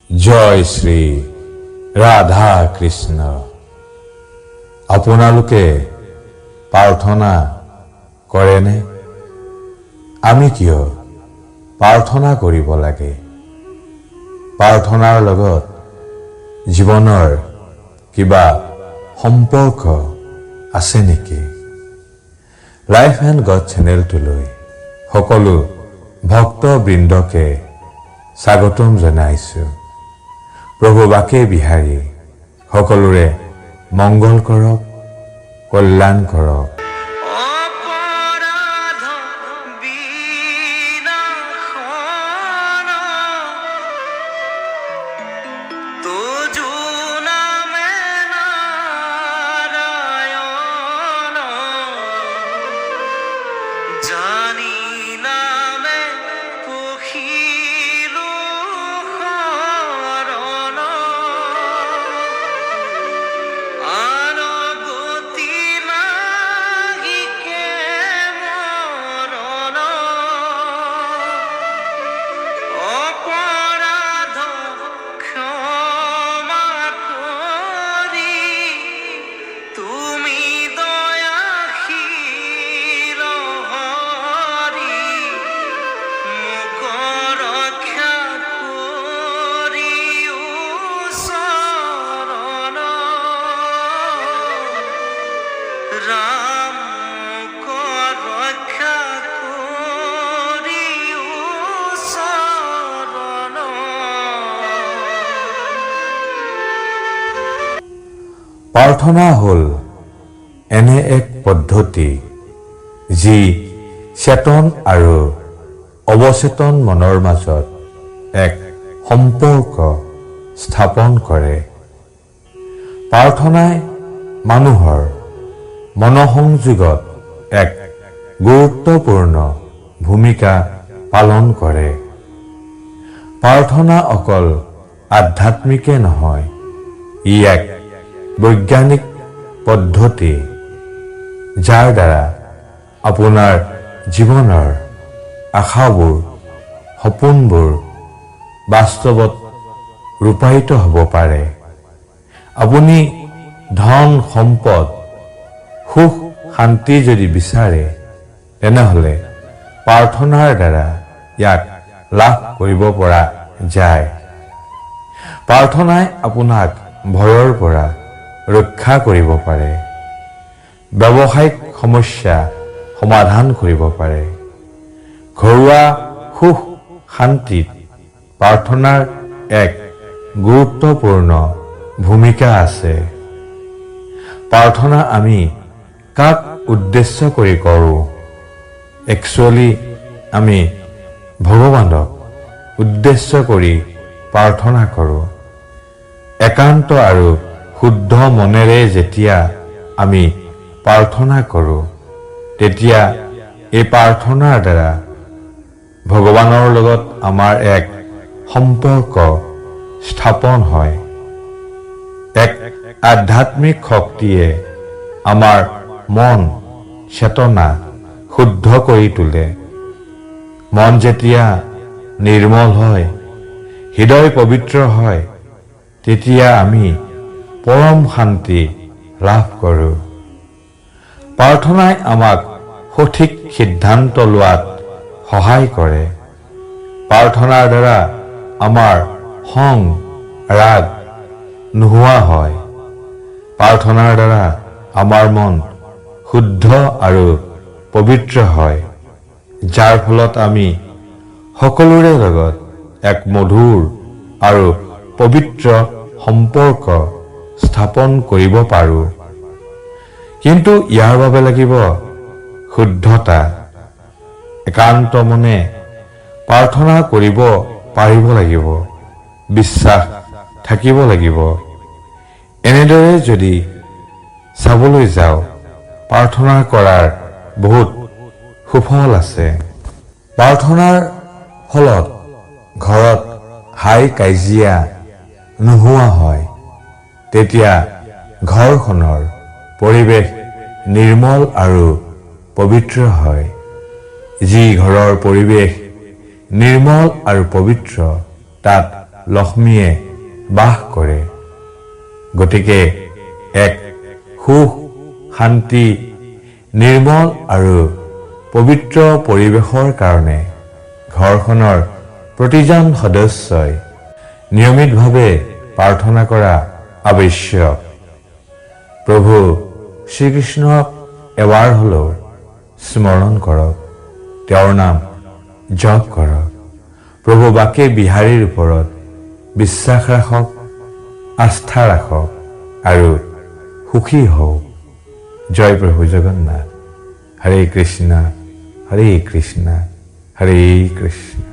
জয় শ্ৰী ৰাধা কৃষ্ণ। আপোনালোকে প্ৰাৰ্থনা কৰেনে? আমি কিয় প্ৰাৰ্থনা কৰিব লাগে? প্ৰাৰ্থনাৰ লগত জীৱনৰ কিবা সম্পৰ্ক আছে নেকি? লাইফ এণ্ড গড চেনেলটোলৈ সকলো ভক্তবৃন্দকে স্বাগতম জনাইছো। প্ৰভু বাকে বিহাৰী সকলোৰে মংগল কৰক, কল্যাণ কৰক। প্ৰাৰ্থনা হ'ল এনে এক পদ্ধতি যি চেতন আৰু অৱচেতন মনৰ মাজত এক সম্পৰ্ক স্থাপন কৰে। প্ৰাৰ্থনাই মানুহৰ মনোসংযোগত এক গুৰুত্বপূৰ্ণ ভূমিকা পালন কৰে। প্ৰাৰ্থনা অকল আধ্যাত্মিকে নহয়, ই এক বৈজ্ঞানিক পদ্ধতি যাৰ দ্বাৰা আপোনাৰ জীৱনৰ আশাবোৰ, সপোনবোৰ বাস্তৱত ৰূপায়িত হ'ব পাৰে। আপুনি ধন সম্পদ, সুখ শান্তি যদি বিচাৰে, তেনেহ'লে প্ৰাৰ্থনাৰ দ্বাৰা ইয়াক লাভ কৰিব পৰা যায়। প্ৰাৰ্থনাই আপোনাক ভয়ৰ পৰা ৰক্ষা কৰিব পাৰে, ব্যৱসায়িক সমস্যা সমাধান কৰিব পাৰে। ঘৰুৱা সুখ শান্তিত প্ৰাৰ্থনাৰ এক গুৰুত্বপূৰ্ণ ভূমিকা আছে। প্ৰাৰ্থনা আমি কাক উদ্দেশ্য কৰি কৰোঁ? একচুৱেলি আমি ভগৱানক উদ্দেশ্য কৰি প্ৰাৰ্থনা কৰোঁ। একান্ত আৰু শুদ্ধ মনেৰে যেতিয়া আমি প্ৰাৰ্থনা কৰোঁ, তেতিয়া এই প্ৰাৰ্থনাৰ দ্বাৰা ভগৱানৰ লগত আমাৰ এক সম্পৰ্ক স্থাপন হয়। এক আধ্যাত্মিক শক্তিয়ে আমাৰ মন চেতনা শুদ্ধ কৰি তোলে। মন যেতিয়া নিৰ্মল হয়, হৃদয় পবিত্ৰ হয়, তেতিয়া আমি পৰম শান্তি লাভ কৰোঁ। প্ৰাৰ্থনাই আমাক সঠিক সিদ্ধান্ত লোৱাত সহায় কৰে। প্ৰাৰ্থনাৰ দ্বাৰা আমাৰ খং ৰাগ নোহোৱা হয়। প্ৰাৰ্থনাৰ দ্বাৰা আমাৰ মন শুদ্ধ আৰু পবিত্ৰ হয়, যাৰ ফলত আমি সকলোৰে লগত এক মধুৰ আৰু পবিত্ৰ সম্পৰ্ক স্থাপন কৰিব পাৰোঁ। কিন্তু ইয়াৰ বাবে লাগিব শুদ্ধতা। একান্ত মনে প্ৰাৰ্থনা কৰিব পাৰিব লাগিব, বিশ্বাস থাকিব লাগিব। এনেদৰে যদি চাবলৈ যাওঁ, প্ৰাৰ্থনা কৰাৰ বহুত সুফল আছে। প্ৰাৰ্থনাৰ ফলত ঘৰত হাই কাজিয়া নোহোৱা হয়। তেতিয়া ঘৰখনৰ পৰিৱেশ নিৰ্মল আৰু পবিত্ৰ হয়। যি ঘৰৰ পৰিৱেশ নিৰ্মল আৰু পবিত্ৰ, তাত লক্ষ্মীয়ে বাস কৰে। গতিকে এক সুখ শান্তি নিৰ্মল আৰু পবিত্ৰ পৰিৱেশৰ কাৰণে ঘৰখনৰ প্ৰতিজন সদস্যই নিয়মিতভাৱে প্ৰাৰ্থনা কৰা আৱশ্যক। প্ৰভু শ্ৰীকৃষ্ণক এবাৰ হ'লেও স্মৰণ কৰক, তেওঁৰ নাম জপ কৰক, প্ৰভু বাকে বিহাৰীৰ ওপৰত বিশ্বাস ৰাখক, আস্থা ৰাখক আৰু সুখী হওক। জয় প্ৰভু জগন্নাথ। হৰে কৃষ্ণ হৰে কৃষ্ণ হৰে কৃষ্ণ।